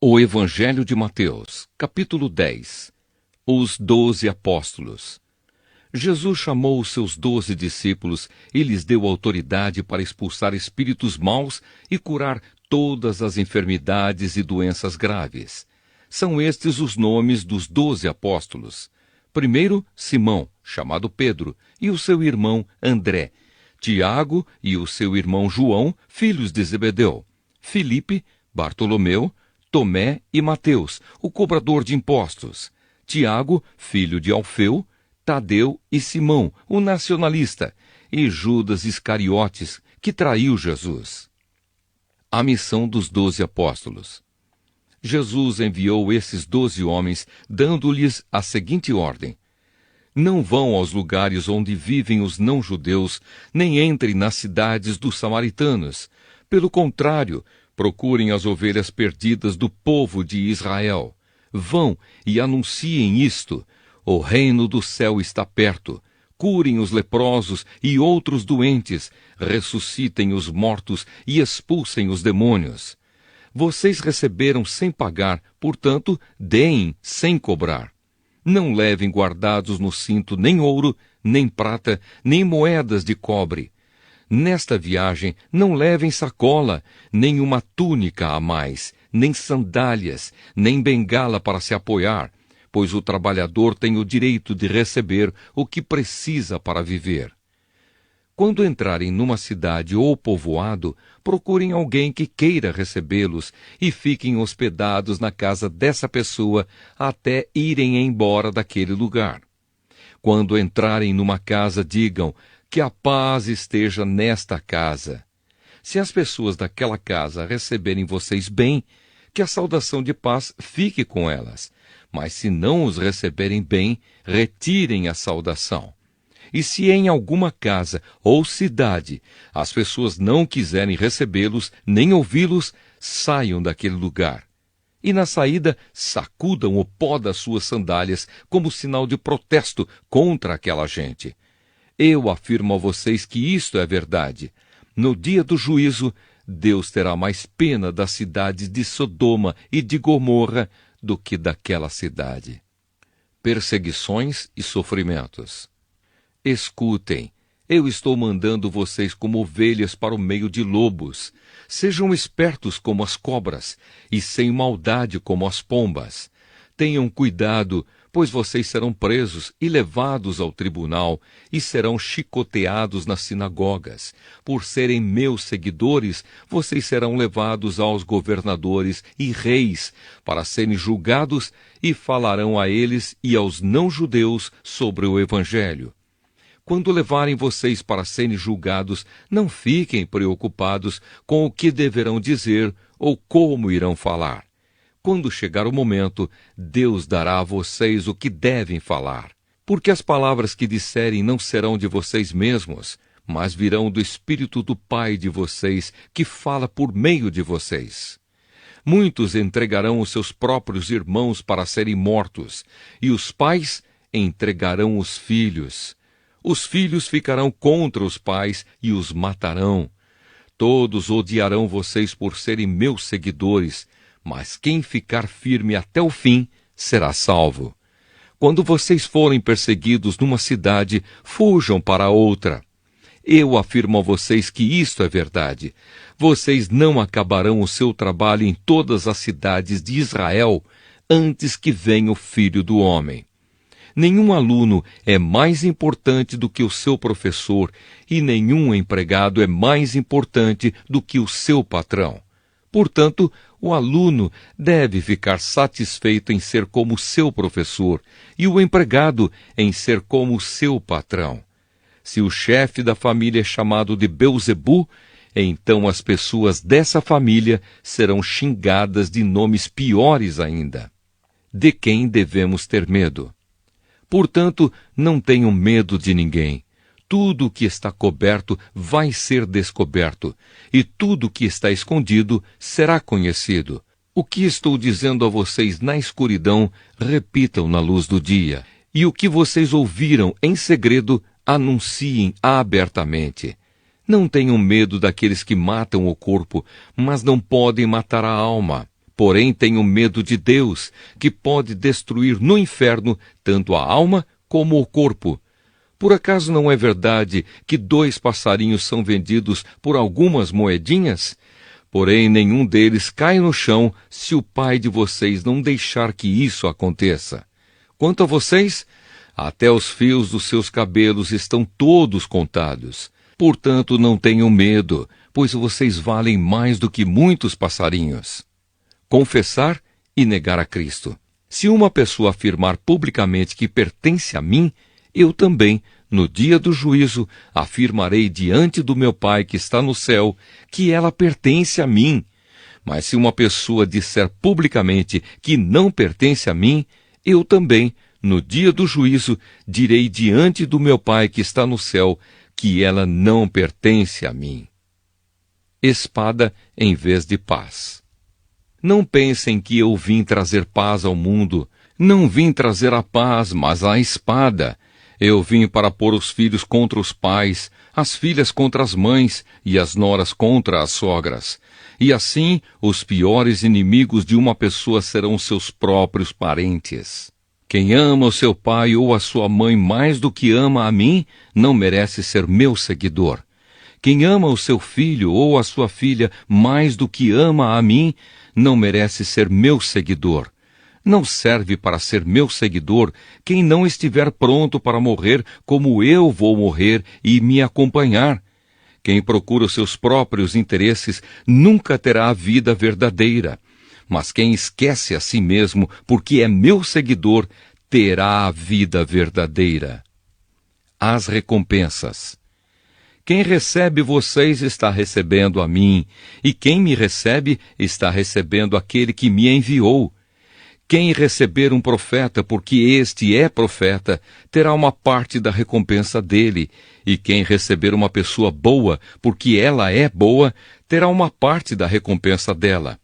O Evangelho de Mateus, capítulo 10. Os 12 apóstolos. Jesus chamou os seus 12 discípulos e lhes deu autoridade para expulsar espíritos maus e curar todas as enfermidades e doenças graves. São estes os nomes dos 12 apóstolos. Primeiro, Simão, chamado Pedro, e o seu irmão André. Tiago e o seu irmão João, filhos de Zebedeu. Filipe, Bartolomeu, Tomé e Mateus, o cobrador de impostos. Tiago, filho de Alfeu, Tadeu e Simão, o nacionalista, e Judas Iscariotes, que traiu Jesus. A missão dos 12 apóstolos. Jesus enviou esses 12 homens, dando-lhes a seguinte ordem: não vão aos lugares onde vivem os não-judeus, nem entrem nas cidades dos samaritanos. Pelo contrário, procurem as ovelhas perdidas do povo de Israel. Vão e anunciem isto: o reino do céu está perto. Curem os leprosos e outros doentes, ressuscitem os mortos e expulsem os demônios. Vocês receberam sem pagar, portanto, deem sem cobrar. Não levem guardados no cinto nem ouro, nem prata, nem moedas de cobre. Nesta viagem não levem sacola, nem uma túnica a mais, nem sandálias, nem bengala para se apoiar, pois o trabalhador tem o direito de receber o que precisa para viver. Quando entrarem numa cidade ou povoado, procurem alguém que queira recebê-los e fiquem hospedados na casa dessa pessoa até irem embora daquele lugar. Quando entrarem numa casa, digam: que a paz esteja nesta casa. Se as pessoas daquela casa receberem vocês bem, que a saudação de paz fique com elas. Mas se não os receberem bem, retirem a saudação. E se em alguma casa ou cidade as pessoas não quiserem recebê-los nem ouvi-los, saiam daquele lugar. E na saída, sacudam o pó das suas sandálias como sinal de protesto contra aquela gente. Eu afirmo a vocês que isto é verdade. No dia do juízo, Deus terá mais pena das cidades de Sodoma e de Gomorra do que daquela cidade. Perseguições e sofrimentos. Escutem, eu estou mandando vocês como ovelhas para o meio de lobos. Sejam espertos como as cobras e sem maldade como as pombas. Tenham cuidado, pois vocês serão presos e levados ao tribunal e serão chicoteados nas sinagogas. Por serem meus seguidores, vocês serão levados aos governadores e reis para serem julgados e falarão a eles e aos não-judeus sobre o Evangelho. Quando levarem vocês para serem julgados, não fiquem preocupados com o que deverão dizer ou como irão falar. Quando chegar o momento, Deus dará a vocês o que devem falar. Porque as palavras que disserem não serão de vocês mesmos, mas virão do Espírito do Pai de vocês, que fala por meio de vocês. Muitos entregarão os seus próprios irmãos para serem mortos, e os pais entregarão os filhos. Os filhos ficarão contra os pais e os matarão. Todos odiarão vocês por serem meus seguidores, mas quem ficar firme até o fim será salvo. Quando vocês forem perseguidos numa cidade, fujam para outra. Eu afirmo a vocês que isto é verdade. Vocês não acabarão o seu trabalho em todas as cidades de Israel antes que venha o Filho do Homem. Nenhum aluno é mais importante do que o seu professor, e nenhum empregado é mais importante do que o seu patrão. Portanto, o aluno deve ficar satisfeito em ser como seu professor, e o empregado em ser como seu patrão. Se o chefe da família é chamado de Belzebu, então as pessoas dessa família serão xingadas de nomes piores ainda. De quem devemos ter medo? Portanto, não tenham medo de ninguém. Tudo o que está coberto vai ser descoberto, e tudo o que está escondido será conhecido. O que estou dizendo a vocês na escuridão, repitam na luz do dia. E o que vocês ouviram em segredo, anunciem abertamente. Não tenham medo daqueles que matam o corpo, mas não podem matar a alma. porém tenho medo de Deus, que pode destruir no inferno tanto a alma como o corpo. Por acaso não é verdade que 2 passarinhos são vendidos por algumas moedinhas? Porém, nenhum deles cai no chão se o Pai de vocês não deixar que isso aconteça. Quanto a vocês, até os fios dos seus cabelos estão todos contados. Portanto, não tenham medo, pois vocês valem mais do que muitos passarinhos. Confessar e negar a Cristo. Se uma pessoa afirmar publicamente que pertence a mim, eu também, no dia do juízo, afirmarei diante do meu Pai que está no céu, que ela pertence a mim. Mas se uma pessoa disser publicamente que não pertence a mim, eu também, no dia do juízo, direi diante do meu Pai que está no céu, que ela não pertence a mim. Espada em vez de paz. Não pensem que eu vim trazer paz ao mundo. Não vim trazer a paz, mas a espada. Eu vim para pôr os filhos contra os pais, as filhas contra as mães e as noras contra as sogras. E assim, os piores inimigos de uma pessoa serão seus próprios parentes. Quem ama o seu pai ou a sua mãe mais do que ama a mim, não merece ser meu seguidor. Quem ama o seu filho ou a sua filha mais do que ama a mim, não merece ser meu seguidor. Não serve para ser meu seguidor quem não estiver pronto para morrer como eu vou morrer e me acompanhar. Quem procura os seus próprios interesses nunca terá a vida verdadeira. Mas quem esquece a si mesmo porque é meu seguidor, terá a vida verdadeira. As recompensas. Quem recebe vocês está recebendo a mim, e quem me recebe está recebendo aquele que me enviou. Quem receber um profeta, porque este é profeta, terá uma parte da recompensa dele, e quem receber uma pessoa boa, porque ela é boa, terá uma parte da recompensa dela.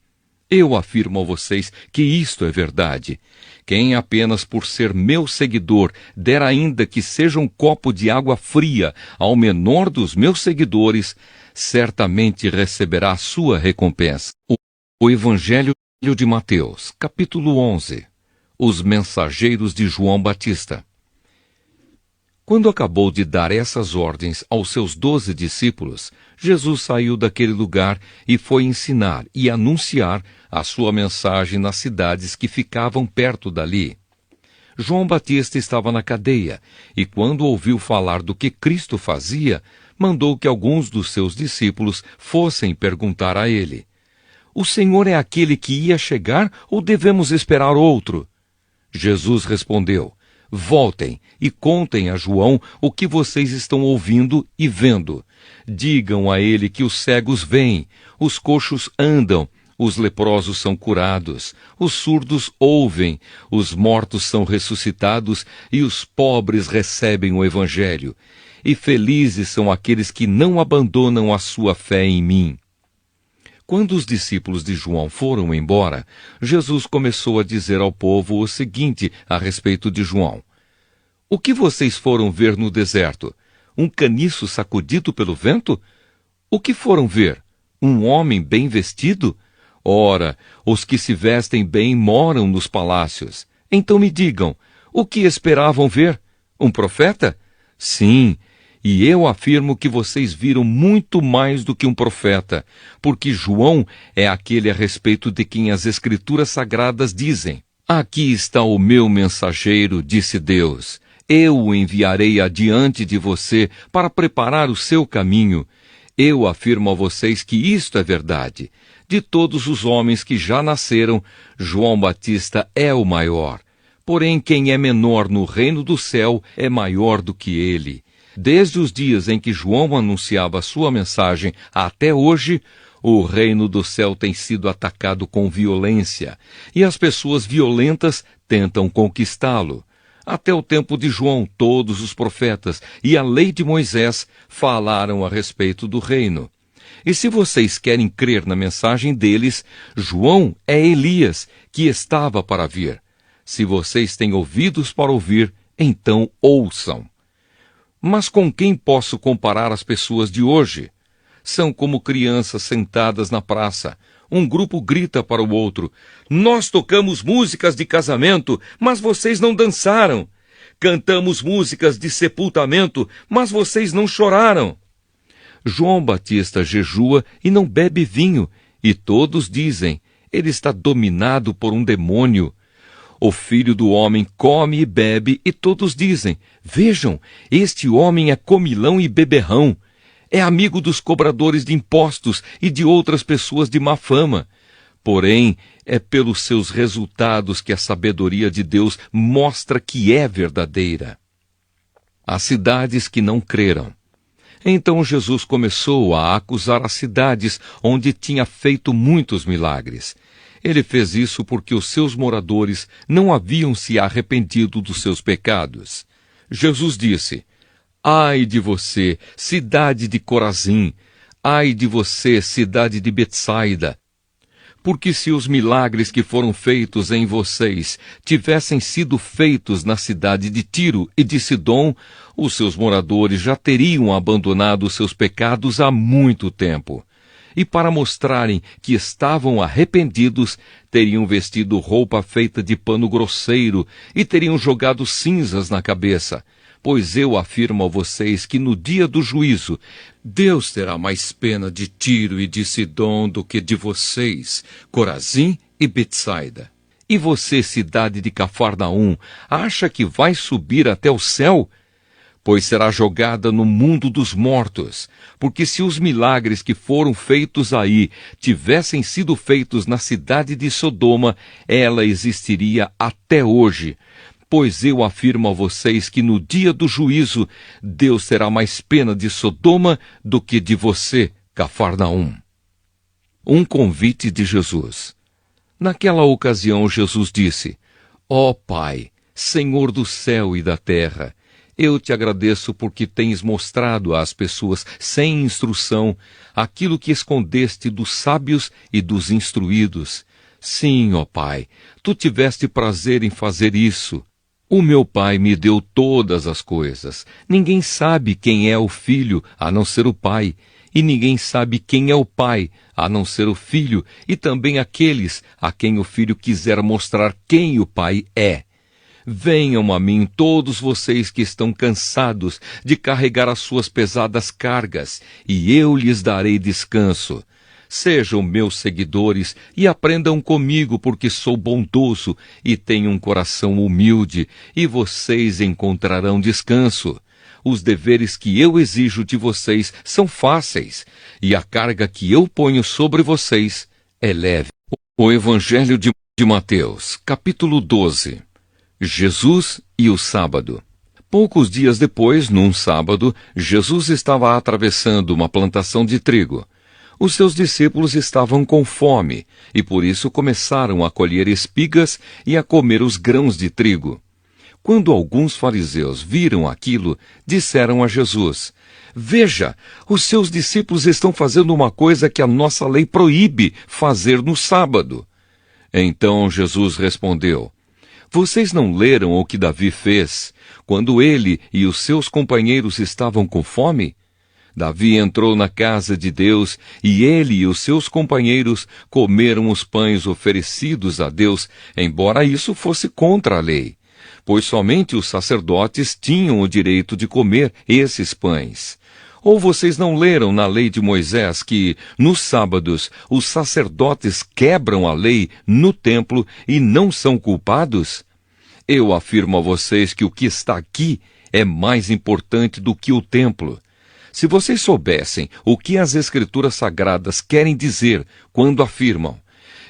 Eu afirmo a vocês que isto é verdade. Quem apenas por ser meu seguidor der ainda que seja um copo de água fria ao menor dos meus seguidores, certamente receberá a sua recompensa. O Evangelho de Mateus, capítulo 11. Os mensageiros de João Batista. Quando acabou de dar essas ordens aos seus 12 discípulos, Jesus saiu daquele lugar e foi ensinar e anunciar a sua mensagem nas cidades que ficavam perto dali. João Batista estava na cadeia, e quando ouviu falar do que Cristo fazia, mandou que alguns dos seus discípulos fossem perguntar a ele: O Senhor é aquele que ia chegar ou devemos esperar outro? Jesus respondeu: Voltem e contem a João o que vocês estão ouvindo e vendo. Digam a ele que os cegos veem, os coxos andam, os leprosos são curados, os surdos ouvem, os mortos são ressuscitados e os pobres recebem o Evangelho. E felizes são aqueles que não abandonam a sua fé em mim. Quando os discípulos de João foram embora, Jesus começou a dizer ao povo o seguinte a respeito de João: O que vocês foram ver no deserto? Um caniço sacudido pelo vento? O que foram ver? Um homem bem vestido? Ora, os que se vestem bem moram nos palácios. Então me digam, o que esperavam ver? Um profeta? Sim, e eu afirmo que vocês viram muito mais do que um profeta, porque João é aquele a respeito de quem as Escrituras Sagradas dizem: Aqui está o meu mensageiro, disse Deus. Eu o enviarei adiante de você para preparar o seu caminho. Eu afirmo a vocês que isto é verdade. De todos os homens que já nasceram, João Batista é o maior. Porém, quem é menor no reino do céu é maior do que ele. Desde os dias em que João anunciava a sua mensagem até hoje, o reino do céu tem sido atacado com violência, e as pessoas violentas tentam conquistá-lo. Até o tempo de João, todos os profetas e a lei de Moisés falaram a respeito do reino. E se vocês querem crer na mensagem deles, João é Elias, que estava para vir. Se vocês têm ouvidos para ouvir, então ouçam. Mas com quem posso comparar as pessoas de hoje? São como crianças sentadas na praça. Um grupo grita para o outro: nós tocamos músicas de casamento, mas vocês não dançaram. Cantamos músicas de sepultamento, mas vocês não choraram. João Batista jejua e não bebe vinho, e todos dizem: ele está dominado por um demônio. O Filho do Homem come e bebe, e todos dizem: vejam, este homem é comilão e beberrão. É amigo dos cobradores de impostos e de outras pessoas de má fama. Porém, é pelos seus resultados que a sabedoria de Deus mostra que é verdadeira. As cidades que não creram. Então Jesus começou a acusar as cidades onde tinha feito muitos milagres. Ele fez isso porque os seus moradores não haviam se arrependido dos seus pecados. Jesus disse: ai de você, cidade de Corazim! Ai de você, cidade de Betsaida! Porque se os milagres que foram feitos em vocês tivessem sido feitos na cidade de Tiro e de Sidom, os seus moradores já teriam abandonado seus pecados há muito tempo. E para mostrarem que estavam arrependidos, teriam vestido roupa feita de pano grosseiro e teriam jogado cinzas na cabeça. Pois eu afirmo a vocês que no dia do juízo, Deus terá mais pena de Tiro e de Sidom do que de vocês, Corazim e Betsaida. E você, cidade de Cafarnaum, acha que vai subir até o céu? Pois será jogada no mundo dos mortos. Porque se os milagres que foram feitos aí tivessem sido feitos na cidade de Sodoma, ela existiria até hoje. Pois eu afirmo a vocês que no dia do juízo, Deus terá mais pena de Sodoma do que de você, Cafarnaum. Um convite de Jesus. Naquela ocasião, Jesus disse: ó Pai, Senhor do céu e da terra, eu te agradeço porque tens mostrado às pessoas sem instrução aquilo que escondeste dos sábios e dos instruídos. Sim, ó Pai, tu tiveste prazer em fazer isso. O meu Pai me deu todas as coisas. Ninguém sabe quem é o Filho, a não ser o Pai. E ninguém sabe quem é o Pai, a não ser o Filho, e também aqueles a quem o Filho quiser mostrar quem o Pai é. Venham a mim todos vocês que estão cansados de carregar as suas pesadas cargas, e eu lhes darei descanso. Sejam meus seguidores e aprendam comigo, porque sou bondoso e tenho um coração humilde, e vocês encontrarão descanso. Os deveres que eu exijo de vocês são fáceis, e a carga que eu ponho sobre vocês é leve. O Evangelho de Mateus, capítulo 12. Jesus e o sábado. Poucos dias depois, num sábado, Jesus estava atravessando uma plantação de trigo. Os seus discípulos estavam com fome, e por isso começaram a colher espigas e a comer os grãos de trigo. Quando alguns fariseus viram aquilo, disseram a Jesus: veja, os seus discípulos estão fazendo uma coisa que a nossa lei proíbe fazer no sábado. Então Jesus respondeu: vocês não leram o que Davi fez, quando ele e os seus companheiros estavam com fome? Davi entrou na casa de Deus, e ele e os seus companheiros comeram os pães oferecidos a Deus, embora isso fosse contra a lei, pois somente os sacerdotes tinham o direito de comer esses pães. Ou vocês não leram na lei de Moisés que, nos sábados, os sacerdotes quebram a lei no templo e não são culpados? Eu afirmo a vocês que o que está aqui é mais importante do que o templo. Se vocês soubessem o que as Escrituras Sagradas querem dizer quando afirmam: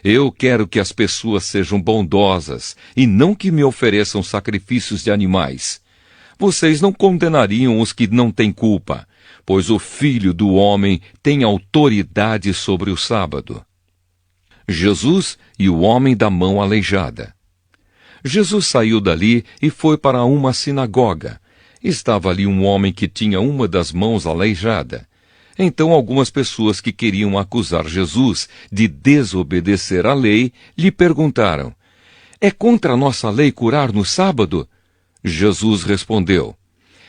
eu quero que as pessoas sejam bondosas e não que me ofereçam sacrifícios de animais, vocês não condenariam os que não têm culpa, pois o Filho do Homem tem autoridade sobre o sábado. Jesus e o homem da mão aleijada. Jesus saiu dali e foi para uma sinagoga. Estava ali um homem que tinha uma das mãos aleijada. Então algumas pessoas que queriam acusar Jesus de desobedecer à lei lhe perguntaram: é contra a nossa lei curar no sábado? Jesus respondeu: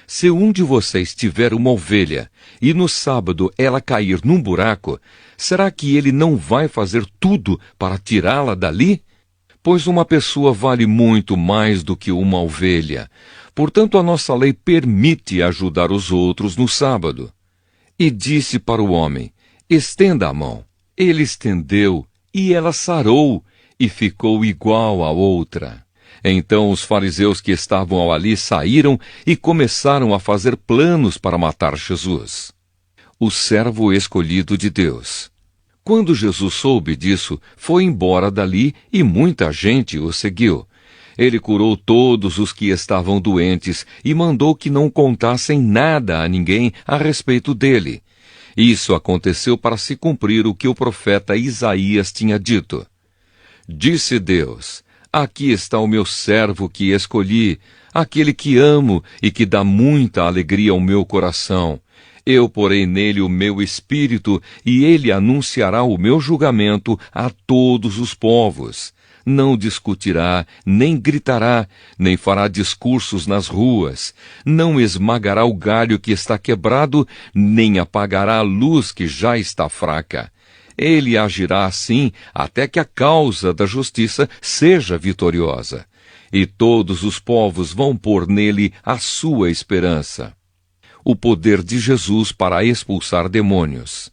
Se um de vocês tiver uma ovelha, e no sábado ela cair num buraco, será que ele não vai fazer tudo para tirá-la dali? Pois uma pessoa vale muito mais do que uma ovelha. Portanto, a nossa lei permite ajudar os outros no sábado. E disse para o homem: estenda a mão. Ele estendeu, e ela sarou, e ficou igual à outra. Então os fariseus que estavam ali saíram e começaram a fazer planos para matar Jesus. O servo escolhido de Deus. Quando Jesus soube disso, foi embora dali e muita gente o seguiu. Ele curou todos os que estavam doentes e mandou que não contassem nada a ninguém a respeito dele. Isso aconteceu para se cumprir o que o profeta Isaías tinha dito. Disse Deus: aqui está o meu servo que escolhi, aquele que amo e que dá muita alegria ao meu coração. Eu porei nele o meu espírito, e ele anunciará o meu julgamento a todos os povos. Não discutirá, nem gritará, nem fará discursos nas ruas. Não esmagará o galho que está quebrado, nem apagará a luz que já está fraca. Ele agirá assim até que a causa da justiça seja vitoriosa. E todos os povos vão pôr nele a sua esperança. O poder de Jesus para expulsar demônios.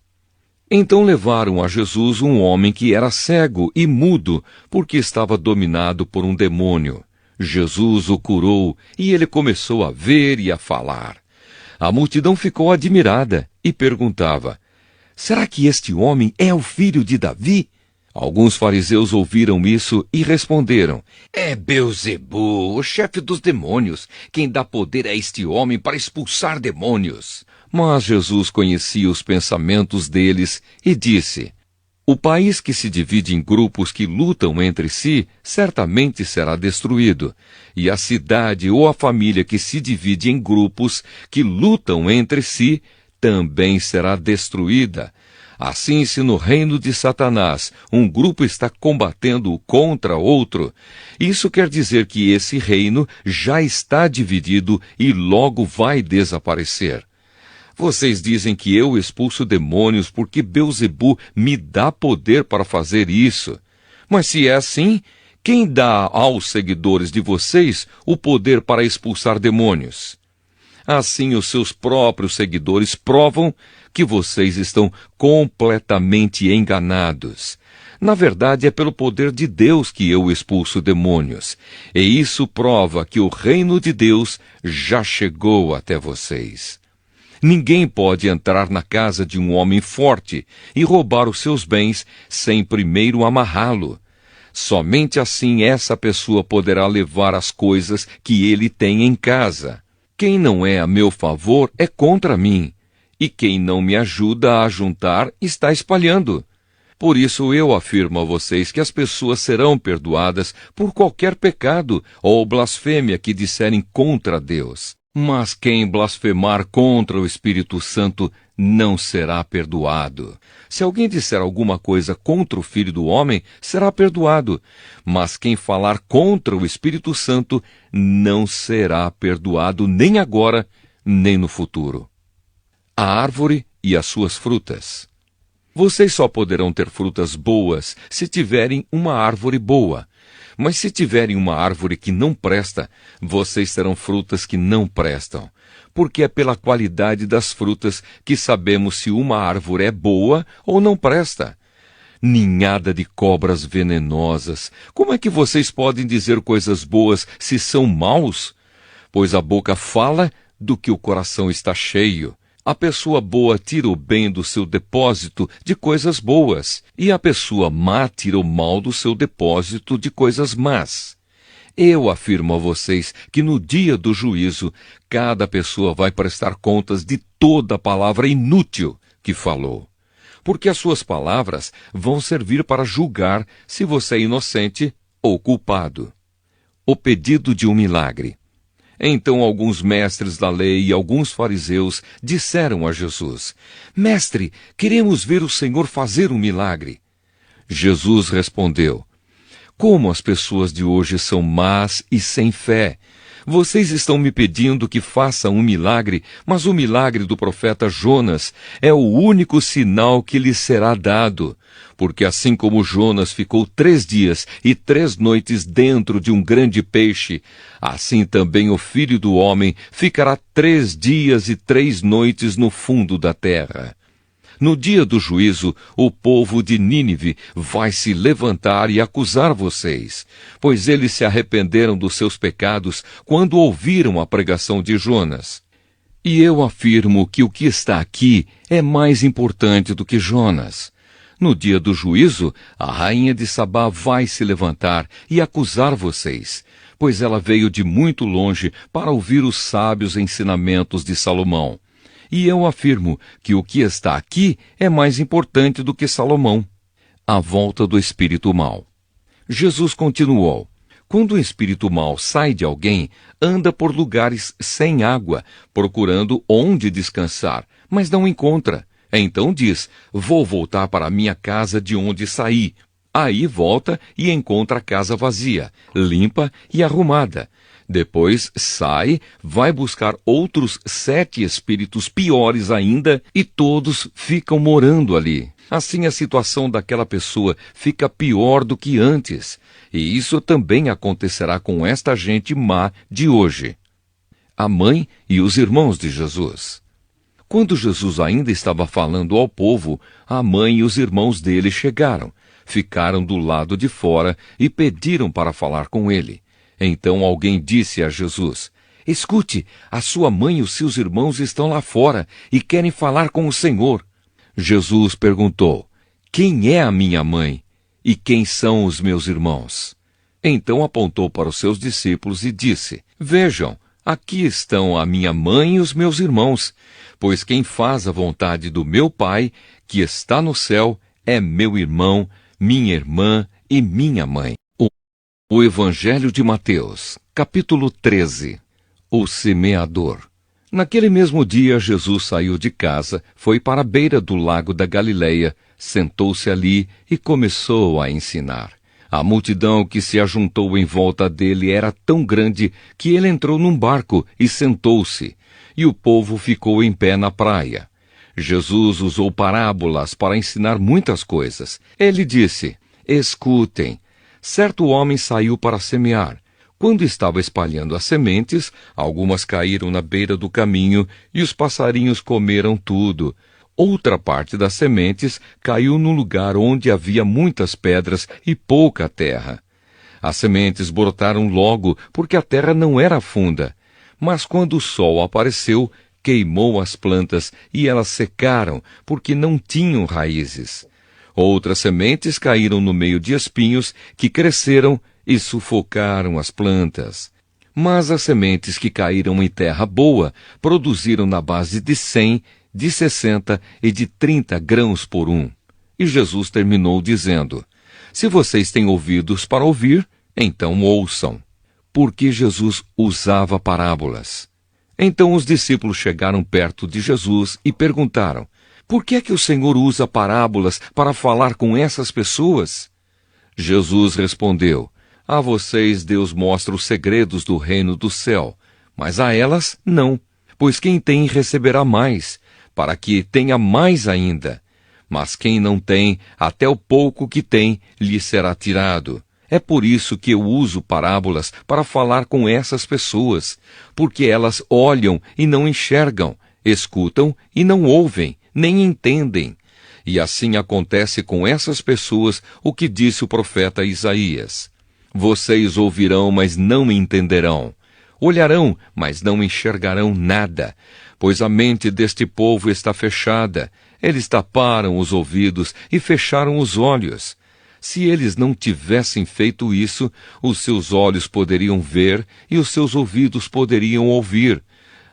Então levaram a Jesus um homem que era cego e mudo, porque estava dominado por um demônio. Jesus o curou, e ele começou a ver e a falar. A multidão ficou admirada e perguntava: será que este homem é o filho de Davi? Alguns fariseus ouviram isso e responderam: é Beelzebu, o chefe dos demônios, quem dá poder a este homem para expulsar demônios. Mas Jesus conhecia os pensamentos deles e disse: o país que se divide em grupos que lutam entre si, certamente será destruído, e a cidade ou a família que se divide em grupos que lutam entre si, também será destruída. Assim, se no reino de Satanás um grupo está combatendo contra outro, isso quer dizer que esse reino já está dividido e logo vai desaparecer. Vocês dizem que eu expulso demônios porque Beelzebu me dá poder para fazer isso. Mas se é assim, quem dá aos seguidores de vocês o poder para expulsar demônios? Assim, os seus próprios seguidores provam que vocês estão completamente enganados. Na verdade, é pelo poder de Deus que eu expulso demônios. E isso prova que o reino de Deus já chegou até vocês. Ninguém pode entrar na casa de um homem forte e roubar os seus bens sem primeiro amarrá-lo. Somente assim essa pessoa poderá levar as coisas que ele tem em casa. Quem não é a meu favor é contra mim, e quem não me ajuda a juntar está espalhando. Por isso eu afirmo a vocês que as pessoas serão perdoadas por qualquer pecado ou blasfêmia que disserem contra Deus. Mas quem blasfemar contra o Espírito Santo não será perdoado. Se alguém disser alguma coisa contra o Filho do Homem, será perdoado. Mas quem falar contra o Espírito Santo não será perdoado nem agora, nem no futuro. A árvore e as suas frutas. Vocês só poderão ter frutas boas se tiverem uma árvore boa. Mas se tiverem uma árvore que não presta, vocês terão frutas que não prestam. Porque é pela qualidade das frutas que sabemos se uma árvore é boa ou não presta. Ninhada de cobras venenosas, como é que vocês podem dizer coisas boas se são maus? Pois a boca fala do que o coração está cheio. A pessoa boa tira o bem do seu depósito de coisas boas, e a pessoa má tira o mal do seu depósito de coisas más. Eu afirmo a vocês que no dia do juízo, cada pessoa vai prestar contas de toda a palavra inútil que falou. Porque as suas palavras vão servir para julgar se você é inocente ou culpado. O pedido de um milagre. Então alguns mestres da lei e alguns fariseus disseram a Jesus: Mestre, queremos ver o Senhor fazer um milagre. Jesus respondeu: Como as pessoas de hoje são más e sem fé! Vocês estão me pedindo que faça um milagre, mas o milagre do profeta Jonas é o único sinal que lhes será dado. Porque assim como Jonas ficou 3 dias e 3 noites dentro de um grande peixe, assim também o Filho do Homem ficará 3 dias e 3 noites no fundo da terra. No dia do juízo, o povo de Nínive vai se levantar e acusar vocês, pois eles se arrependeram dos seus pecados quando ouviram a pregação de Jonas. E eu afirmo que o que está aqui é mais importante do que Jonas. No dia do juízo, a rainha de Sabá vai se levantar e acusar vocês, pois ela veio de muito longe para ouvir os sábios ensinamentos de Salomão. E eu afirmo que o que está aqui é mais importante do que Salomão. A volta do espírito mau. Jesus continuou: quando o espírito mau sai de alguém, anda por lugares sem água, procurando onde descansar, mas não encontra. Então diz: vou voltar para a minha casa de onde saí. Aí volta e encontra a casa vazia, limpa e arrumada. Depois sai, vai buscar outros 7 espíritos piores ainda, e todos ficam morando ali. Assim a situação daquela pessoa fica pior do que antes. E isso também acontecerá com esta gente má de hoje. A mãe e os irmãos de Jesus. Quando Jesus ainda estava falando ao povo, a mãe e os irmãos dele chegaram, ficaram do lado de fora e pediram para falar com ele. Então alguém disse a Jesus: escute, a sua mãe e os seus irmãos estão lá fora e querem falar com o Senhor. Jesus perguntou: quem é a minha mãe e quem são os meus irmãos? Então apontou para os seus discípulos e disse: vejam, aqui estão a minha mãe e os meus irmãos, pois quem faz a vontade do meu Pai, que está no céu, é meu irmão, minha irmã e minha mãe. O Evangelho de Mateus, capítulo 13. O semeador. Naquele mesmo dia, Jesus saiu de casa, foi para a beira do lago da Galileia, sentou-se ali e começou a ensinar. A multidão que se ajuntou em volta dele era tão grande que ele entrou num barco e sentou-se, e o povo ficou em pé na praia. Jesus usou parábolas para ensinar muitas coisas. Ele disse: escutem. Certo homem saiu para semear. Quando estava espalhando as sementes, algumas caíram na beira do caminho e os passarinhos comeram tudo. Outra parte das sementes caiu num lugar onde havia muitas pedras e pouca terra. As sementes brotaram logo, porque a terra não era funda. Mas quando o sol apareceu, queimou as plantas e elas secaram, porque não tinham raízes. Outras sementes caíram no meio de espinhos que cresceram e sufocaram as plantas. Mas as sementes que caíram em terra boa produziram na base de 100, de 60 e de 30 grãos por um. E Jesus terminou dizendo: se vocês têm ouvidos para ouvir, então ouçam. Porque Jesus usava parábolas. Então os discípulos chegaram perto de Jesus e perguntaram: por que é que o Senhor usa parábolas para falar com essas pessoas? Jesus respondeu: a vocês Deus mostra os segredos do reino do céu, mas a elas não, pois quem tem receberá mais, para que tenha mais ainda. Mas quem não tem, até o pouco que tem, lhe será tirado. É por isso que eu uso parábolas para falar com essas pessoas, porque elas olham e não enxergam, escutam e não ouvem, nem entendem. E assim acontece com essas pessoas o que disse o profeta Isaías: vocês ouvirão, mas não entenderão. Olharão, mas não enxergarão nada, pois a mente deste povo está fechada. Eles taparam os ouvidos e fecharam os olhos. Se eles não tivessem feito isso, os seus olhos poderiam ver e os seus ouvidos poderiam ouvir.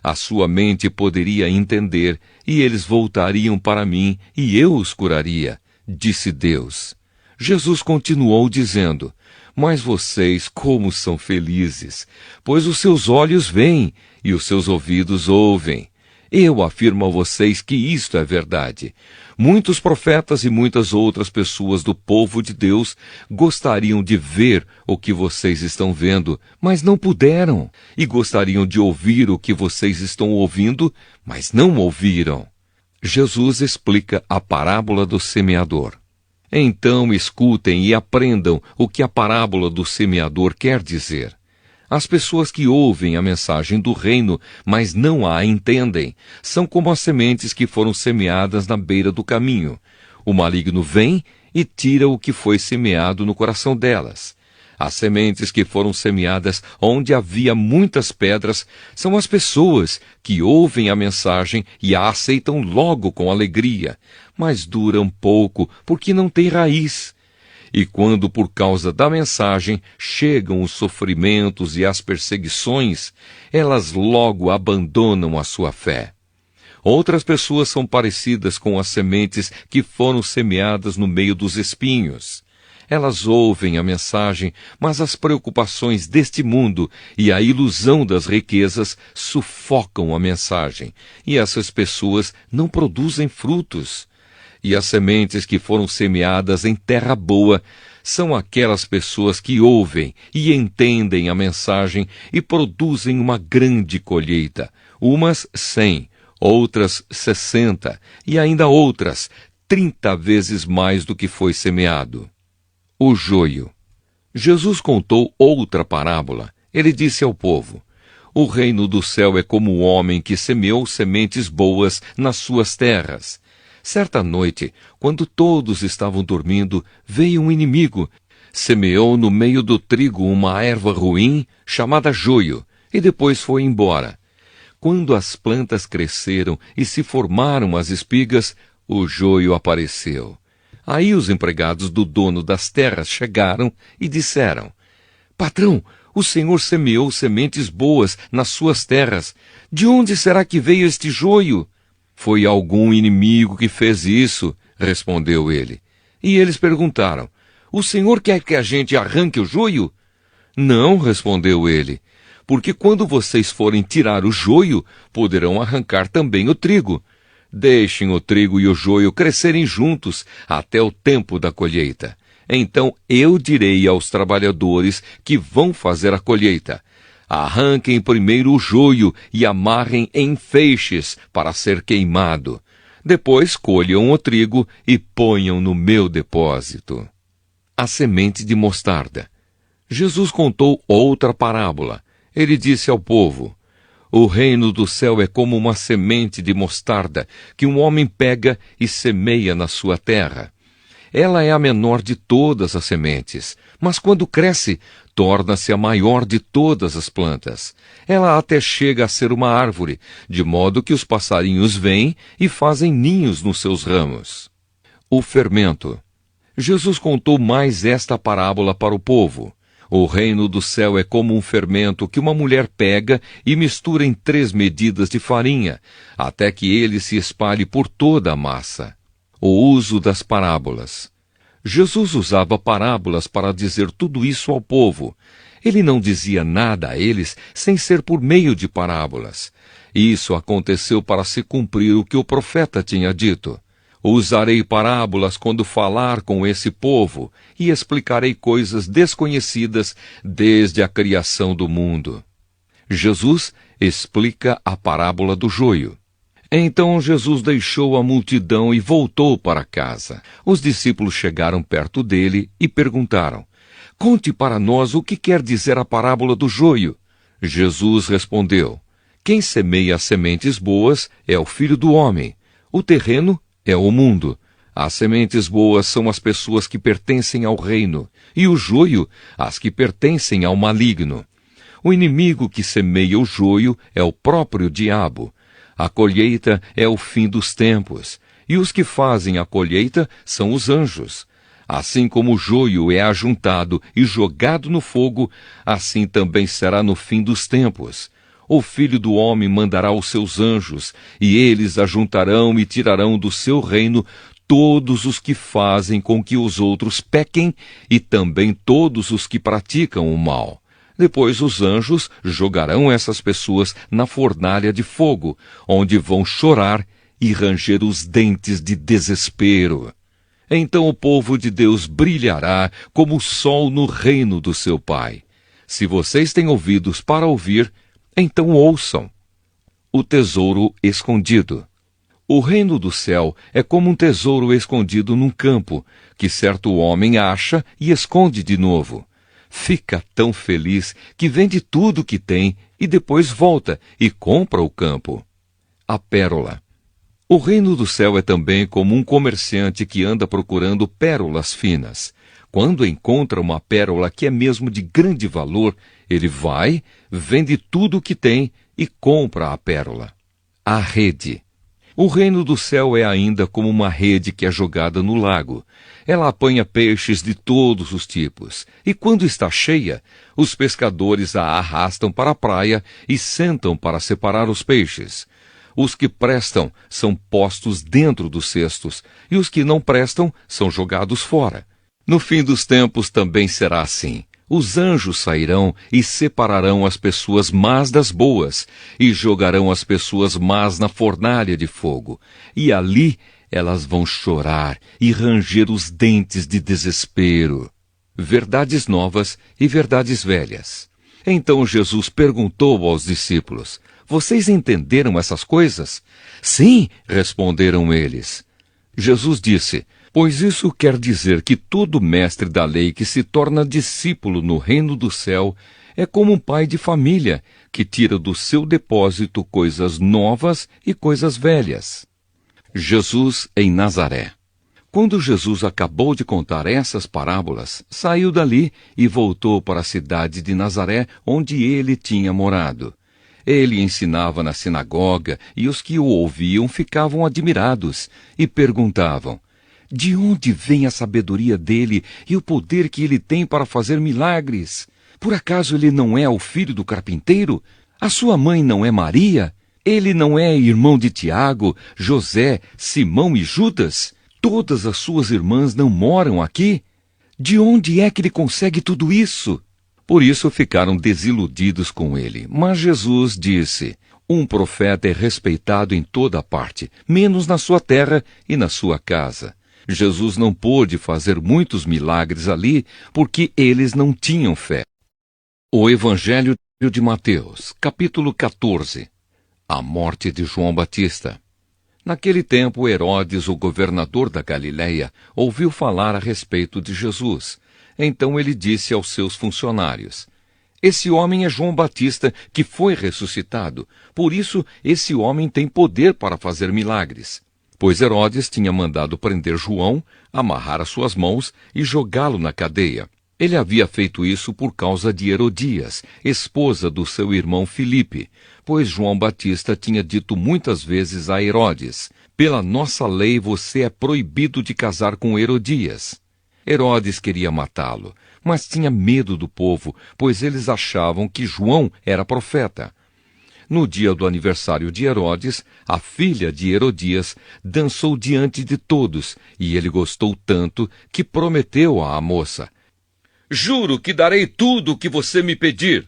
A sua mente poderia entender, e eles voltariam para mim, e eu os curaria, disse Deus. Jesus continuou dizendo: mas vocês como são felizes, pois os seus olhos veem e os seus ouvidos ouvem. Eu afirmo a vocês que isto é verdade. Muitos profetas e muitas outras pessoas do povo de Deus gostariam de ver o que vocês estão vendo, mas não puderam. E gostariam de ouvir o que vocês estão ouvindo, mas não ouviram. Jesus explica a parábola do semeador. Então escutem e aprendam o que a parábola do semeador quer dizer. As pessoas que ouvem a mensagem do reino, mas não a entendem, são como as sementes que foram semeadas na beira do caminho. O maligno vem e tira o que foi semeado no coração delas. As sementes que foram semeadas onde havia muitas pedras são as pessoas que ouvem a mensagem e a aceitam logo com alegria, mas duram pouco porque não têm raiz. E quando, por causa da mensagem, chegam os sofrimentos e as perseguições, elas logo abandonam a sua fé. Outras pessoas são parecidas com as sementes que foram semeadas no meio dos espinhos. Elas ouvem a mensagem, mas as preocupações deste mundo e a ilusão das riquezas sufocam a mensagem, e essas pessoas não produzem frutos. E as sementes que foram semeadas em terra boa são aquelas pessoas que ouvem e entendem a mensagem e produzem uma grande colheita, umas 100, outras 60 e ainda outras 30 vezes mais do que foi semeado. O joio. Jesus contou outra parábola. Ele disse ao povo: o reino do céu é como o homem que semeou sementes boas nas suas terras. Certa noite, quando todos estavam dormindo, veio um inimigo. Semeou no meio do trigo uma erva ruim, chamada joio, e depois foi embora. Quando as plantas cresceram e se formaram as espigas, o joio apareceu. Aí os empregados do dono das terras chegaram e disseram: patrão, o senhor semeou sementes boas nas suas terras. De onde será que veio este joio? Foi algum inimigo que fez isso, respondeu ele. E eles perguntaram: o senhor quer que a gente arranque o joio? Não, respondeu ele, porque quando vocês forem tirar o joio, poderão arrancar também o trigo. Deixem o trigo e o joio crescerem juntos até o tempo da colheita. Então eu direi aos trabalhadores que vão fazer a colheita: arranquem primeiro o joio e amarrem em feixes para ser queimado. Depois colham o trigo e ponham no meu depósito. A semente de mostarda. Jesus contou outra parábola. Ele disse ao povo: o reino do céu é como uma semente de mostarda que um homem pega e semeia na sua terra. Ela é a menor de todas as sementes, mas quando cresce, torna-se a maior de todas as plantas. Ela até chega a ser uma árvore, de modo que os passarinhos vêm e fazem ninhos nos seus ramos. O fermento. Jesus contou mais esta parábola para o povo. O reino do céu é como um fermento que uma mulher pega e mistura em 3 medidas de farinha, até que ele se espalhe por toda a massa. O uso das parábolas. Jesus usava parábolas para dizer tudo isso ao povo. Ele não dizia nada a eles sem ser por meio de parábolas. Isso aconteceu para se cumprir o que o profeta tinha dito: usarei parábolas quando falar com esse povo e explicarei coisas desconhecidas desde a criação do mundo. Jesus explica a parábola do joio. Então Jesus deixou a multidão e voltou para casa. Os discípulos chegaram perto dele e perguntaram: conte para nós o que quer dizer a parábola do joio. Jesus respondeu: quem semeia sementes boas é o Filho do Homem. O terreno é o mundo. As sementes boas são as pessoas que pertencem ao reino, e o joio, as que pertencem ao maligno. O inimigo que semeia o joio é o próprio diabo. A colheita é o fim dos tempos, e os que fazem a colheita são os anjos. Assim como o joio é ajuntado e jogado no fogo, assim também será no fim dos tempos. O Filho do Homem mandará os seus anjos, e eles ajuntarão e tirarão do seu reino todos os que fazem com que os outros pequem, e também todos os que praticam o mal. Depois os anjos jogarão essas pessoas na fornalha de fogo, onde vão chorar e ranger os dentes de desespero. Então o povo de Deus brilhará como o sol no reino do seu Pai. Se vocês têm ouvidos para ouvir, então ouçam. O tesouro escondido. O reino do céu é como um tesouro escondido num campo, que certo homem acha e esconde de novo. Fica tão feliz que vende tudo o que tem e depois volta e compra o campo. A pérola. O reino do céu é também como um comerciante que anda procurando pérolas finas. Quando encontra uma pérola que é mesmo de grande valor, ele vai, vende tudo o que tem e compra a pérola. A rede. O reino do céu é ainda como uma rede que é jogada no lago. Ela apanha peixes de todos os tipos. E quando está cheia, os pescadores a arrastam para a praia e sentam para separar os peixes. Os que prestam são postos dentro dos cestos, e os que não prestam são jogados fora. No fim dos tempos também será assim. Os anjos sairão e separarão as pessoas más das boas, e jogarão as pessoas más na fornalha de fogo. E ali elas vão chorar e ranger os dentes de desespero. Verdades novas e verdades velhas. Então Jesus perguntou aos discípulos: vocês entenderam essas coisas? Sim, responderam eles. Jesus disse: pois isso quer dizer que todo mestre da lei que se torna discípulo no reino do céu é como um pai de família que tira do seu depósito coisas novas e coisas velhas. Jesus em Nazaré. Quando Jesus acabou de contar essas parábolas, saiu dali e voltou para a cidade de Nazaré, onde ele tinha morado. Ele ensinava na sinagoga e os que o ouviam ficavam admirados e perguntavam: de onde vem a sabedoria dele e o poder que ele tem para fazer milagres? Por acaso ele não é o filho do carpinteiro? A sua mãe não é Maria? Ele não é irmão de Tiago, José, Simão e Judas? Todas as suas irmãs não moram aqui? De onde é que ele consegue tudo isso? Por isso ficaram desiludidos com ele. Mas Jesus disse: um profeta é respeitado em toda parte, menos na sua terra e na sua casa. Jesus não pôde fazer muitos milagres ali, porque eles não tinham fé. O Evangelho de Mateus, capítulo 14. A morte de João Batista. Naquele tempo, Herodes, o governador da Galileia, ouviu falar a respeito de Jesus. Então ele disse aos seus funcionários: esse homem é João Batista, que foi ressuscitado. Por isso, esse homem tem poder para fazer milagres. Pois Herodes tinha mandado prender João, amarrar as suas mãos e jogá-lo na cadeia. Ele havia feito isso por causa de Herodias, esposa do seu irmão Filipe, pois João Batista tinha dito muitas vezes a Herodes: pela nossa lei você é proibido de casar com Herodias. Herodes queria matá-lo, mas tinha medo do povo, pois eles achavam que João era profeta. No dia do aniversário de Herodes, a filha de Herodias dançou diante de todos, e ele gostou tanto que prometeu à moça: juro que darei tudo o que você me pedir.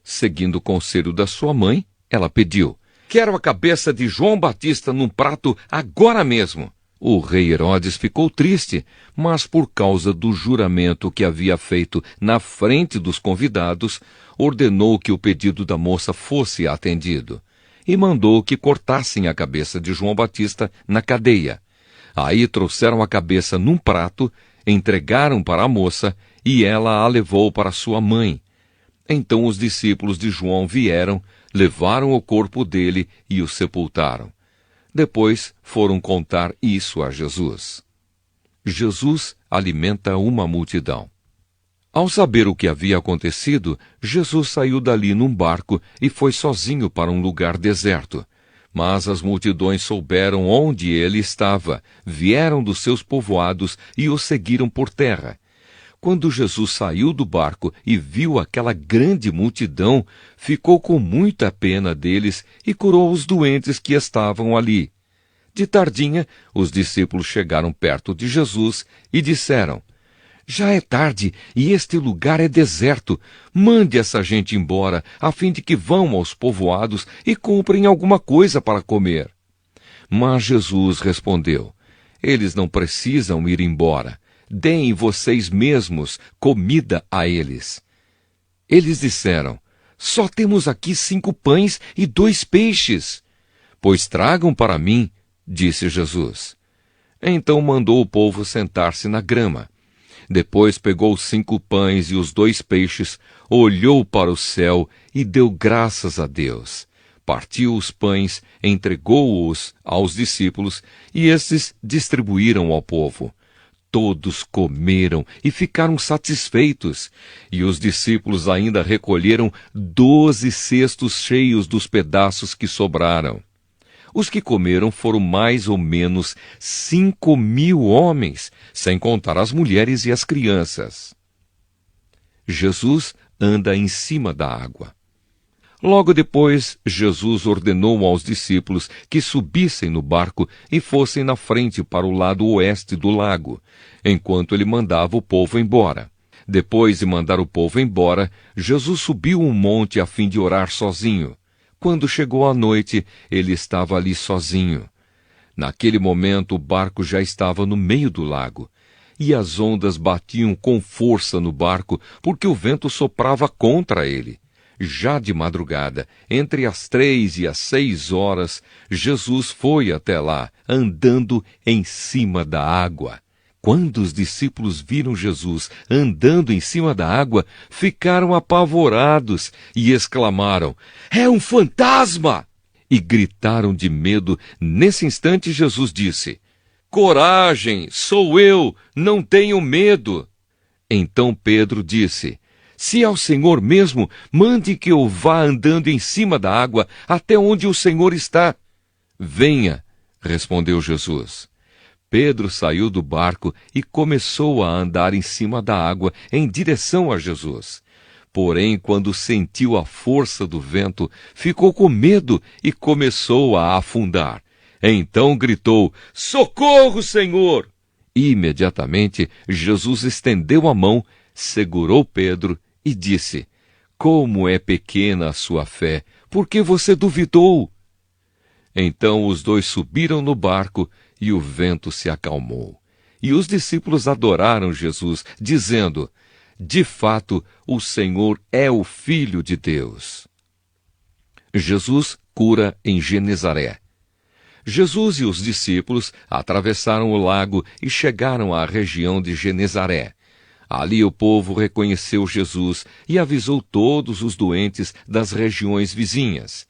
Seguindo o conselho da sua mãe, ela pediu: quero a cabeça de João Batista num prato agora mesmo. O rei Herodes ficou triste, mas por causa do juramento que havia feito na frente dos convidados, ordenou que o pedido da moça fosse atendido e mandou que cortassem a cabeça de João Batista na cadeia. Aí trouxeram a cabeça num prato, entregaram para a moça e ela a levou para sua mãe. Então os discípulos de João vieram, levaram o corpo dele e o sepultaram. Depois foram contar isso a Jesus. Jesus alimenta uma multidão. Ao saber o que havia acontecido, Jesus saiu dali num barco e foi sozinho para um lugar deserto. Mas as multidões souberam onde ele estava, vieram dos seus povoados e o seguiram por terra. Quando Jesus saiu do barco e viu aquela grande multidão, ficou com muita pena deles e curou os doentes que estavam ali. De tardinha, os discípulos chegaram perto de Jesus e disseram: já é tarde e este lugar é deserto. Mande essa gente embora, a fim de que vão aos povoados e comprem alguma coisa para comer. Mas Jesus respondeu: eles não precisam ir embora. Deem vocês mesmos comida a eles. Eles disseram: só temos aqui 5 pães e 2 peixes. Pois tragam para mim, disse Jesus. Então mandou o povo sentar-se na grama. Depois pegou os 5 pães e os 2 peixes, olhou para o céu e deu graças a Deus. Partiu os pães, entregou-os aos discípulos e estes distribuíram ao povo. Todos comeram e ficaram satisfeitos, e os discípulos ainda recolheram 12 cestos cheios dos pedaços que sobraram. Os que comeram foram mais ou menos 5.000 homens, sem contar as mulheres e as crianças. Jesus anda em cima da água. Logo depois, Jesus ordenou aos discípulos que subissem no barco e fossem na frente para o lado oeste do lago, enquanto ele mandava o povo embora. Depois de mandar o povo embora, Jesus subiu um monte a fim de orar sozinho. Quando chegou a noite, ele estava ali sozinho. Naquele momento, o barco já estava no meio do lago, e as ondas batiam com força no barco, porque o vento soprava contra ele. Já de madrugada, entre as 3 e as 6 horas, Jesus foi até lá, andando em cima da água. Quando os discípulos viram Jesus andando em cima da água, ficaram apavorados e exclamaram: é um fantasma! E gritaram de medo. Nesse instante, Jesus disse: coragem, sou eu, não tenham medo. Então Pedro disse: se é o Senhor mesmo, mande que eu vá andando em cima da água até onde o Senhor está. Venha, respondeu Jesus. Pedro saiu do barco e começou a andar em cima da água em direção a Jesus. Porém, quando sentiu a força do vento, ficou com medo e começou a afundar. Então gritou: socorro, Senhor! Imediatamente, Jesus estendeu a mão, segurou Pedro e disse: como é pequena a sua fé, por que você duvidou? Então os dois subiram no barco e o vento se acalmou. E os discípulos adoraram Jesus, dizendo: de fato, o Senhor é o Filho de Deus. Jesus cura em Genezaré. Jesus e os discípulos atravessaram o lago e chegaram à região de Genezaré. Ali o povo reconheceu Jesus e avisou todos os doentes das regiões vizinhas.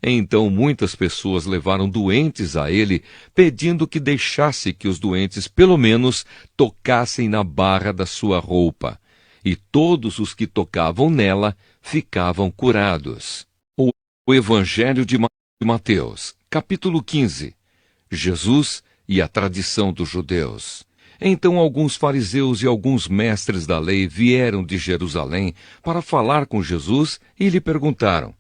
Então muitas pessoas levaram doentes a ele, pedindo que deixasse que os doentes pelo menos tocassem na barra da sua roupa. E todos os que tocavam nela ficavam curados. O Evangelho de Mateus, capítulo 15. Jesus e a tradição dos judeus. Então alguns fariseus e alguns mestres da lei vieram de Jerusalém para falar com Jesus e lhe perguntaram: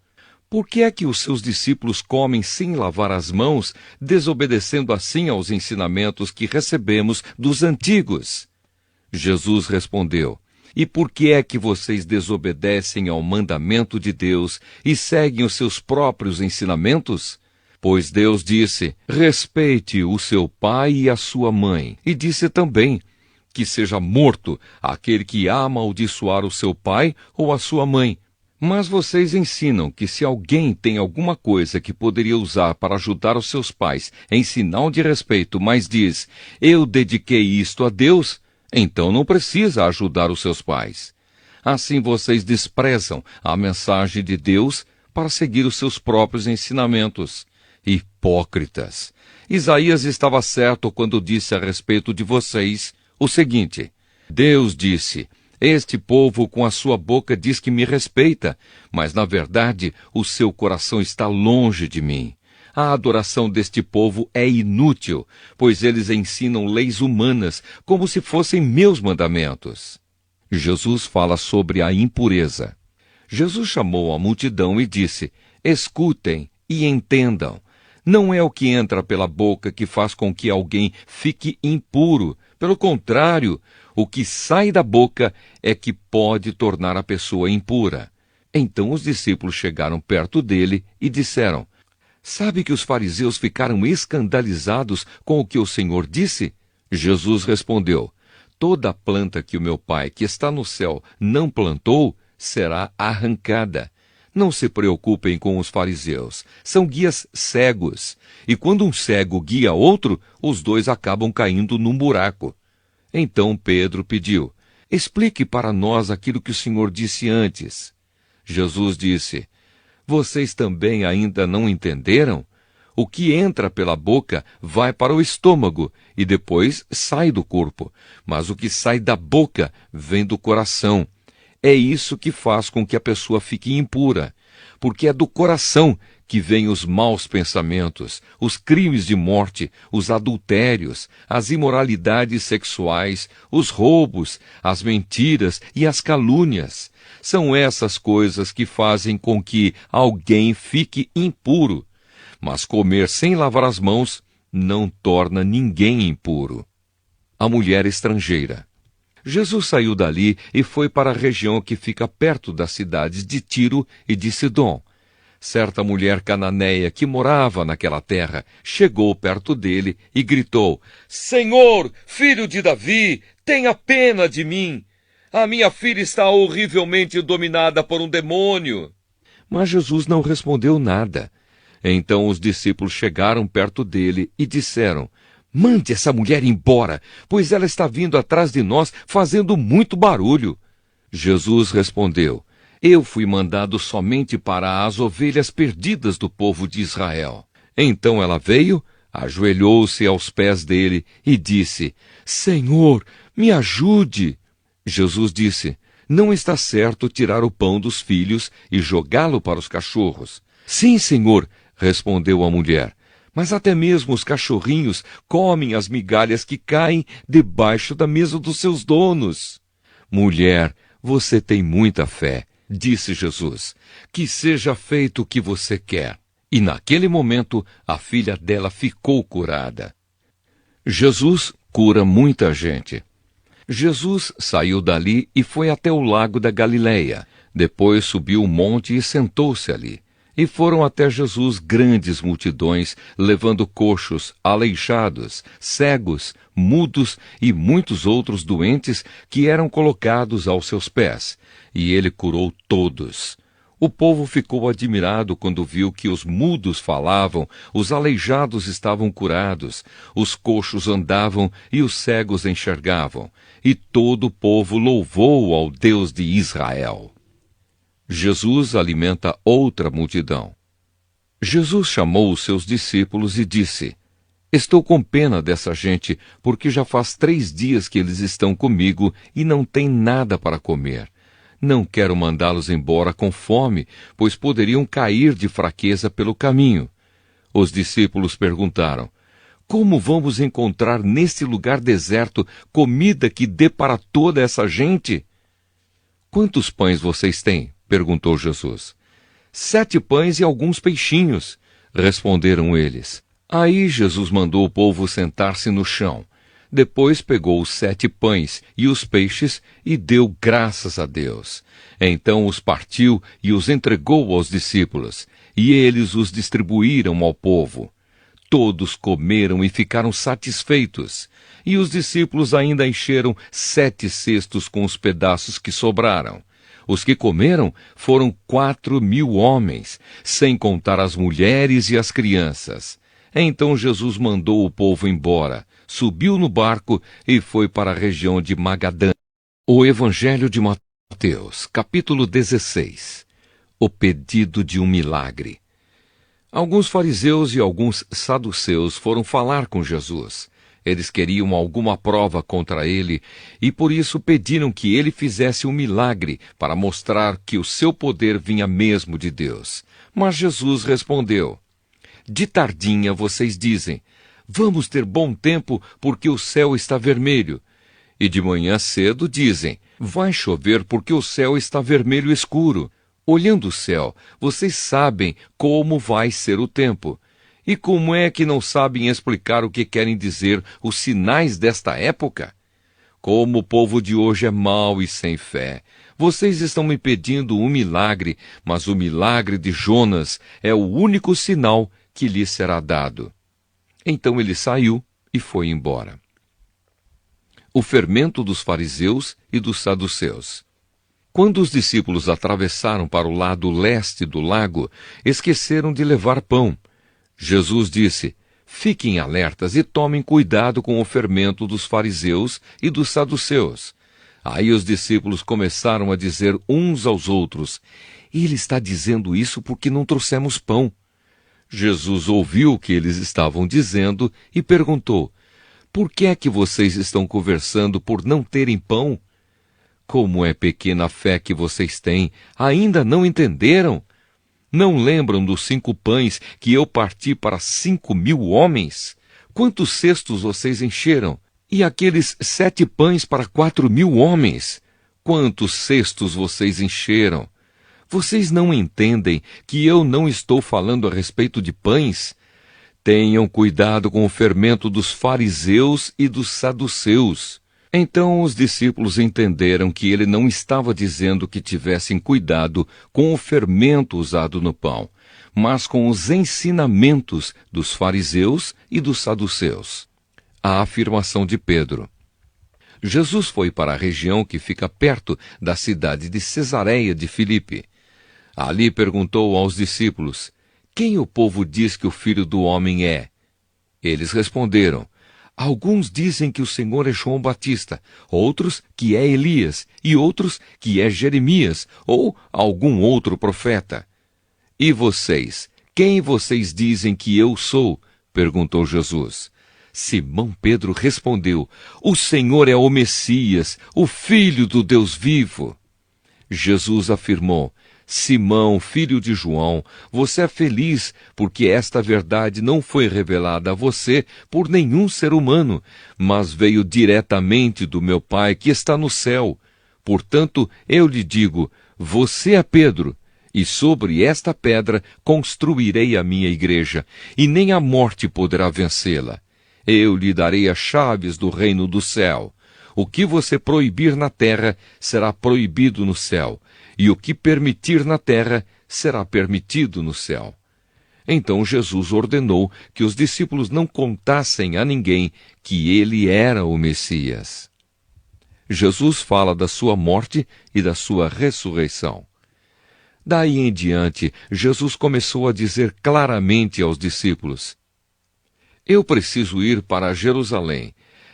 por que é que os seus discípulos comem sem lavar as mãos, desobedecendo assim aos ensinamentos que recebemos dos antigos? Jesus respondeu: e por que é que vocês desobedecem ao mandamento de Deus e seguem os seus próprios ensinamentos? Pois Deus disse: respeite o seu pai e a sua mãe. E disse também: que seja morto aquele que amaldiçoar o seu pai ou a sua mãe. Mas vocês ensinam que se alguém tem alguma coisa que poderia usar para ajudar os seus pais em sinal de respeito, mas diz: eu dediquei isto a Deus, então não precisa ajudar os seus pais. Assim vocês desprezam a mensagem de Deus para seguir os seus próprios ensinamentos. Hipócritas! Isaías estava certo quando disse a respeito de vocês o seguinte: Deus disse: este povo com a sua boca diz que me respeita, mas na verdade o seu coração está longe de mim. A adoração deste povo é inútil, pois eles ensinam leis humanas como se fossem meus mandamentos. Jesus fala sobre a impureza. Jesus chamou a multidão e disse: escutem e entendam. Não é o que entra pela boca que faz com que alguém fique impuro. Pelo contrário, o que sai da boca é que pode tornar a pessoa impura. Então os discípulos chegaram perto dele e disseram: Sabe que os fariseus ficaram escandalizados com o que o Senhor disse? Jesus respondeu: toda planta que o meu Pai, que está no céu, não plantou, será arrancada. Não se preocupem com os fariseus. São guias cegos. E quando um cego guia outro, os dois acabam caindo num buraco. Então Pedro pediu: explique para nós aquilo que o Senhor disse antes. Jesus disse: vocês também ainda não entenderam? O que entra pela boca vai para o estômago e depois sai do corpo. Mas o que sai da boca vem do coração. É isso que faz com que a pessoa fique impura, porque é do coração que vêm os maus pensamentos, os crimes de morte, os adultérios, as imoralidades sexuais, os roubos, as mentiras e as calúnias. São essas coisas que fazem com que alguém fique impuro. Mas comer sem lavar as mãos não torna ninguém impuro. A mulher estrangeira. Jesus saiu dali e foi para a região que fica perto das cidades de Tiro e de Sidom. Certa mulher cananeia que morava naquela terra chegou perto dele e gritou: Senhor, filho de Davi, tenha pena de mim. A minha filha está horrivelmente dominada por um demônio. Mas Jesus não respondeu nada. Então os discípulos chegaram perto dele e disseram: mande essa mulher embora, pois ela está vindo atrás de nós fazendo muito barulho. Jesus respondeu: eu fui mandado somente para as ovelhas perdidas do povo de Israel. Então ela veio, ajoelhou-se aos pés dele e disse: Senhor, me ajude. Jesus disse: não está certo tirar o pão dos filhos e jogá-lo para os cachorros. Sim, Senhor, respondeu a mulher. Mas até mesmo os cachorrinhos comem as migalhas que caem debaixo da mesa dos seus donos. Mulher, você tem muita fé, disse Jesus. Que seja feito o que você quer. E naquele momento, a filha dela ficou curada. Jesus cura muita gente. Jesus saiu dali e foi até o lago da Galileia. Depois subiu o monte e sentou-se ali. E foram até Jesus grandes multidões, levando coxos, aleijados, cegos, mudos e muitos outros doentes que eram colocados aos seus pés. E ele curou todos. O povo ficou admirado quando viu que os mudos falavam, os aleijados estavam curados, os coxos andavam e os cegos enxergavam. E todo o povo louvou ao Deus de Israel. Jesus alimenta outra multidão. Jesus chamou os seus discípulos e disse: estou com pena dessa gente, porque já faz 3 dias que eles estão comigo e não têm nada para comer. Não quero mandá-los embora com fome, pois poderiam cair de fraqueza pelo caminho. Os discípulos perguntaram: como vamos encontrar neste lugar deserto comida que dê para toda essa gente? Quantos pães vocês têm? Perguntou Jesus. 7 pães e alguns peixinhos, responderam eles. Aí Jesus mandou o povo sentar-se no chão. Depois pegou os 7 pães e os peixes e deu graças a Deus. Então os partiu e os entregou aos discípulos, e eles os distribuíram ao povo. Todos comeram e ficaram satisfeitos, e os discípulos ainda encheram 7 cestos com os pedaços que sobraram. Os que comeram foram 4.000 homens, sem contar as mulheres e as crianças. Então Jesus mandou o povo embora, subiu no barco e foi para a região de Magadã. O Evangelho de Mateus, capítulo 16. O pedido de um milagre. Alguns fariseus e alguns saduceus foram falar com Jesus. Eles queriam alguma prova contra ele e por isso pediram que ele fizesse um milagre para mostrar que o seu poder vinha mesmo de Deus. Mas Jesus respondeu: de tardinha vocês dizem: vamos ter bom tempo porque o céu está vermelho. E de manhã cedo dizem: vai chover porque o céu está vermelho escuro. Olhando o céu, vocês sabem como vai ser o tempo. E como é que não sabem explicar o que querem dizer os sinais desta época? Como o povo de hoje é mau e sem fé. Vocês estão me pedindo um milagre, mas o milagre de Jonas é o único sinal que lhe será dado. Então ele saiu e foi embora. O fermento dos fariseus e dos saduceus. Quando os discípulos atravessaram para o lado leste do lago, esqueceram de levar pão. Jesus disse: fiquem alertas e tomem cuidado com o fermento dos fariseus e dos saduceus. Aí os discípulos começaram a dizer uns aos outros: ele está dizendo isso porque não trouxemos pão. Jesus ouviu o que eles estavam dizendo e perguntou: por que é que vocês estão conversando por não terem pão? Como é pequena a fé que vocês têm, ainda não entenderam? Não lembram dos 5 pães que eu parti para 5.000 homens? Quantos cestos vocês encheram? E aqueles 7 pães para 4.000 homens? Quantos cestos vocês encheram? Vocês não entendem que eu não estou falando a respeito de pães? Tenham cuidado com o fermento dos fariseus e dos saduceus. Então os discípulos entenderam que ele não estava dizendo que tivessem cuidado com o fermento usado no pão, mas com os ensinamentos dos fariseus e dos saduceus. A afirmação de Pedro. Jesus foi para a região que fica perto da cidade de Cesareia de Filipe. Ali perguntou aos discípulos: quem o povo diz que o Filho do Homem é? Eles responderam: alguns dizem que o Senhor é João Batista, outros que é Elias, e outros que é Jeremias, ou algum outro profeta. E vocês, quem vocês dizem que eu sou? Perguntou Jesus. Simão Pedro respondeu: o Senhor é o Messias, o Filho do Deus vivo. Jesus afirmou: Simão, filho de João, você é feliz porque esta verdade não foi revelada a você por nenhum ser humano, mas veio diretamente do meu Pai que está no céu. Portanto, eu lhe digo, você é Pedro, e sobre esta pedra construirei a minha igreja, e nem a morte poderá vencê-la. Eu lhe darei as chaves do reino do céu. O que você proibir na terra será proibido no céu, e o que permitir na terra será permitido no céu. Então Jesus ordenou que os discípulos não contassem a ninguém que ele era o Messias. Jesus fala da sua morte e da sua ressurreição. Daí em diante, Jesus começou a dizer claramente aos discípulos: eu preciso ir para Jerusalém,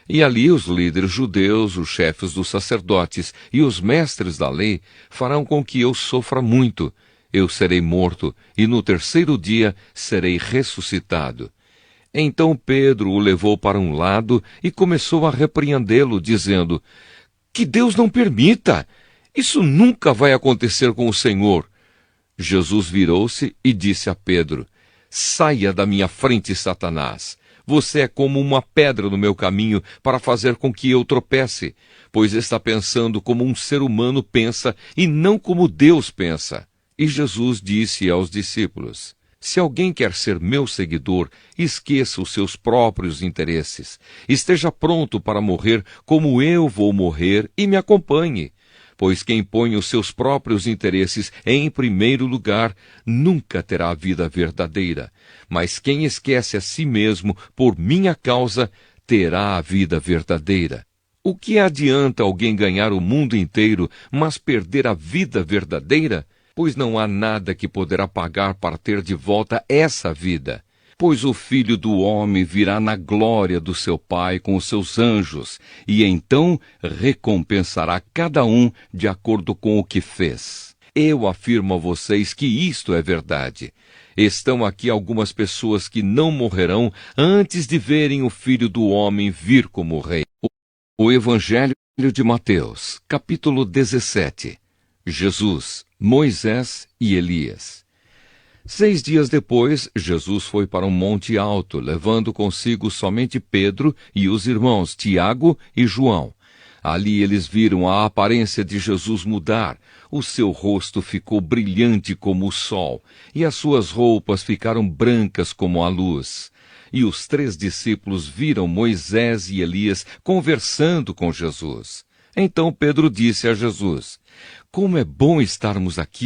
e ali os líderes judeus, os chefes dos sacerdotes e os mestres da lei farão com que eu sofra muito. Eu serei morto, e no 3º dia serei ressuscitado. Então Pedro o levou para um lado e começou a repreendê-lo, dizendo: que Deus não permita! Isso nunca vai acontecer com o Senhor. Jesus virou-se e disse a Pedro: saia da minha frente, Satanás! Você é como uma pedra no meu caminho para fazer com que eu tropece, pois está pensando como um ser humano pensa e não como Deus pensa. E Jesus disse aos discípulos: se alguém quer ser meu seguidor, esqueça os seus próprios interesses. Esteja pronto para morrer como eu vou morrer e me acompanhe. Pois quem põe os seus próprios interesses em primeiro lugar nunca terá a vida verdadeira. Mas quem esquece a si mesmo por minha causa terá a vida verdadeira. O que adianta alguém ganhar o mundo inteiro, mas perder a vida verdadeira? Pois não há nada que poderá pagar para ter de volta essa vida. Pois o Filho do Homem virá na glória do seu Pai com os seus anjos, e então recompensará cada um de acordo com o que fez. Eu afirmo a vocês que isto é verdade. Estão aqui algumas pessoas que não morrerão antes de verem o Filho do Homem vir como Rei. O Evangelho de Mateus, capítulo 17. Jesus, Moisés e Elias. 6 dias depois, Jesus foi para um monte alto, levando consigo somente Pedro e os irmãos Tiago e João. Ali eles viram a aparência de Jesus mudar. O seu rosto ficou brilhante como o sol, e as suas roupas ficaram brancas como a luz. E os 3 discípulos viram Moisés e Elias conversando com Jesus. Então Pedro disse a Jesus: como é bom estarmos aqui,